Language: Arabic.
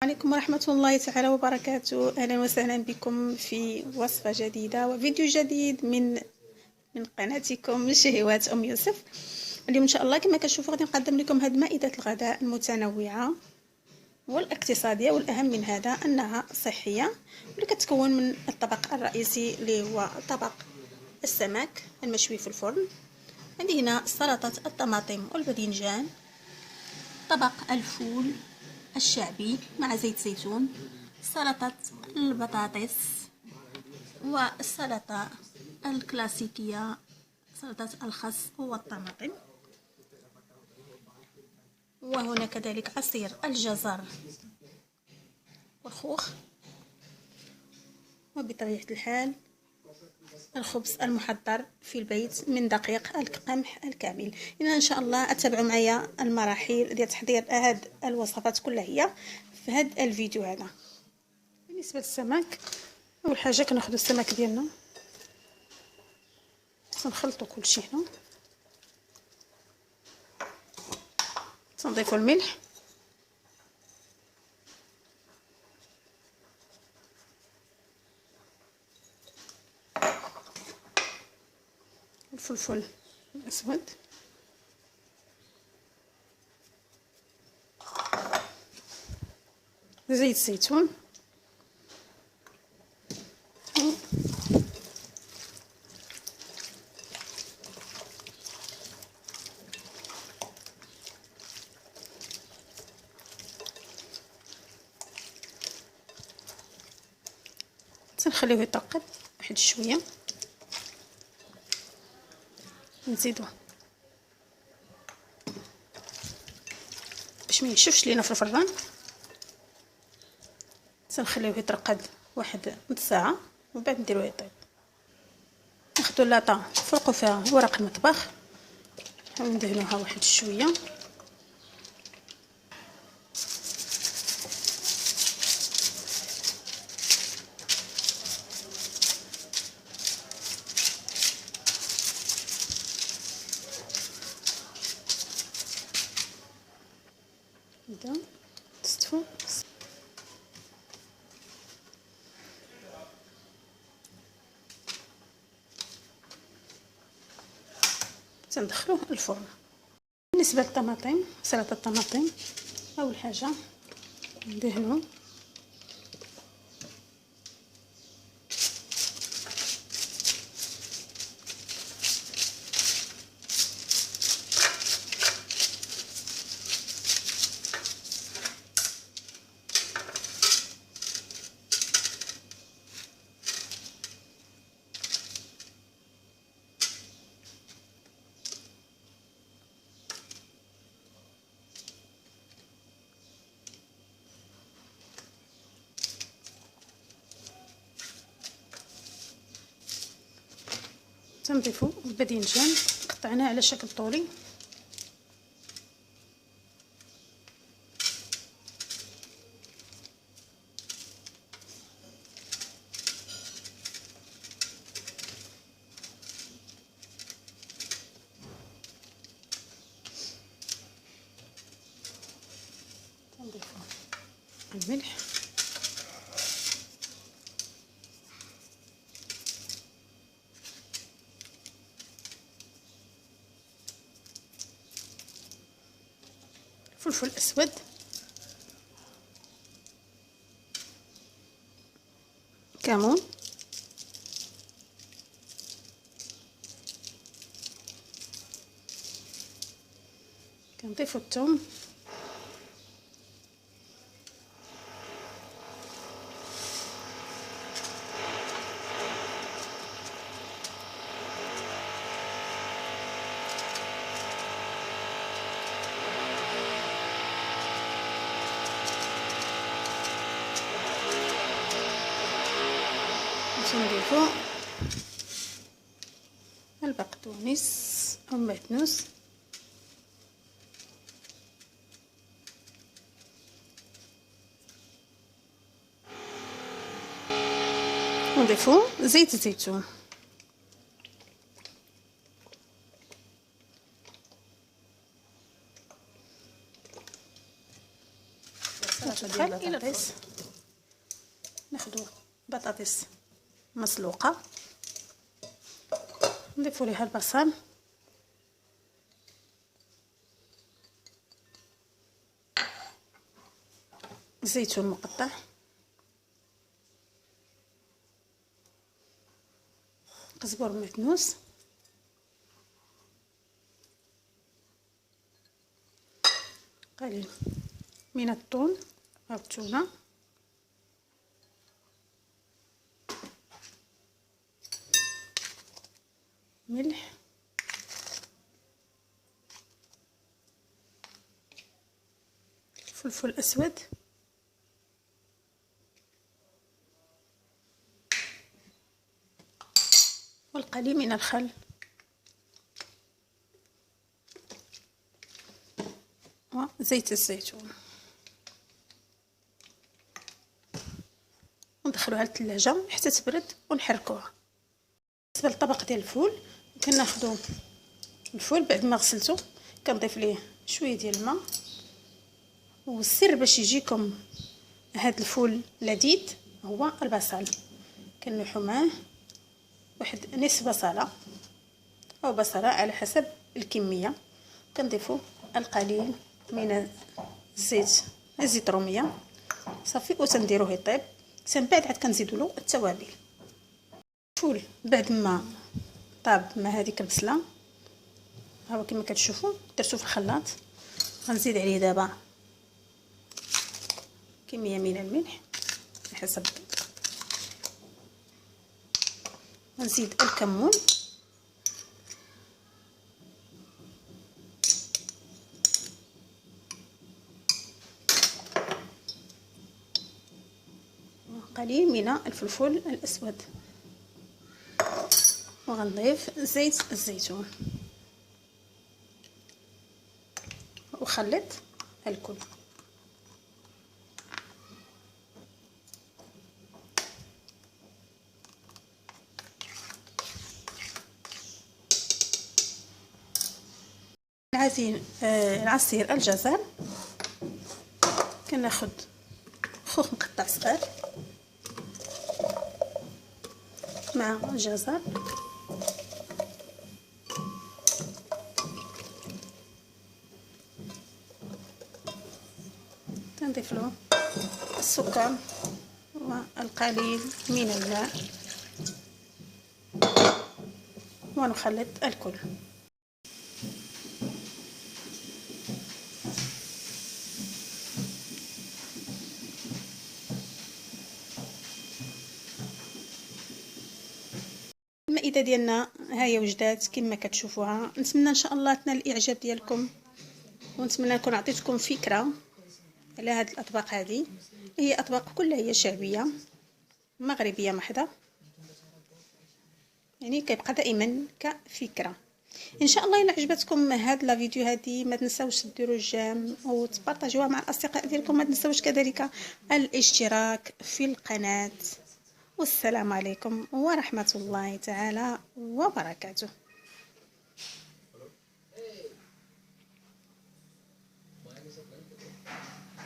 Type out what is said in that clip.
عليكم ورحمة الله تعالى وبركاته. أهلا وسهلا بكم في وصفة جديدة وفيديو جديد من قناتكم شهوات أم يوسف. اليوم إن شاء الله كما كتشوفوا غادي نقدم لكم هذه مائدة الغداء المتنوعة والاقتصادية، والأهم من هذا أنها صحية، واللي كتكون من الطبق الرئيسي اللي هو طبق السمك المشوي في الفرن. عندي هنا سلطة الطماطم والباذنجان، طبق الفول الشعبي مع زيت زيتون، سلطة البطاطس، والسلطة الكلاسيكية سلطة الخس والطماطم، وهنا كذلك عصير الجزر والخوخ، وبطبيعة الحال الخبز المحضر في البيت من دقيق القمح الكامل. إن شاء الله أتبعوا معايا المراحل ديال تحضير هاد الوصفات كلها هي في هاد الفيديو هذا. بالنسبة للسمك، أول حاجة كناخدو السمك ديالنا، تنخلطو كلشي هنا، تنضيفو الملح، الفلفل الأسود، زيت الزيتون، تنخليوه يطقط واحد شويه، نزيدوه باش ما ينشفش لينا في الفران. تنخليوه يترقد واحد نص ساعه ومن بعد نديروه يطيب. ناخدو لاطه نفرقو فيها ورق المطبخ وندهنوها واحد شويه، نبداو نستفو تندخلوه الفرن. بالنسبه للطماطم، سلطه الطماطم، اول حاجه ندهنو تنضيفو الباذنجان قطعناه على شكل طولي، تنضيفو الملح، فلفل اسود، كمون، كنضيفو الثوم، نضيفو البقدونس او المعدنوس، نضيفو زيت الزيتون، تدخل الى الرز. ناخذ بطاطس مسلوقه، نضيف ليها البصل، زيتون مقطع، قزبر مكنوس، قليل من الثوم او التونه، ملح، فلفل اسود، والقليل من الخل، وزيت الزيتون، وندخلوها للثلاجه حتى تبرد ونحركوها. بالنسبه للطبق ديال الفول، كناخذوا الفول بعد ما غسلته كنضيف ليه شويه ديال الماء، والسر باش يجيكم هاد الفول لذيذ هو البصل. كنلوحو معاه واحد نصف بصله او بصله على حسب الكميه، كنضيفو القليل من الزيت الروميه صافي، وتنديروه يطيب. من بعد عاد كنزيدوا له التوابل. الفول بعد ما طاب مع هذيك البصله ها هو كما كتشوفوا درتو في الخلاط. غنزيد عليه دابا كميه من الملح حسب، غنزيد الكمون، قليل من الفلفل الاسود، وغنضيف زيت الزيتون وخلط الكل. العصير الجزر، كناخد خوخ مقطع صغير مع الجزر، تنضيف له السكر والقليل من الماء، ونخلط الكل. المائده ديالنا ها هي وجدات كما كتشوفوها. نتمنى ان شاء الله تنال الاعجاب ديالكم، ونتمنى نكون عطيتكم فكره على هاد الاطباق. هذه هي اطباق كلها هي شعبيه مغربيه محضه، يعني كيبقى دائما كفكره. ان شاء الله الا عجبتكم هاد لا فيديو هذه ما تنساوش ديروا جيم وتبارطاجيوها مع الاصدقاء ديالكم. ما تنساوش كذلك الاشتراك في القناه. والسلام عليكم ورحمه الله تعالى وبركاته.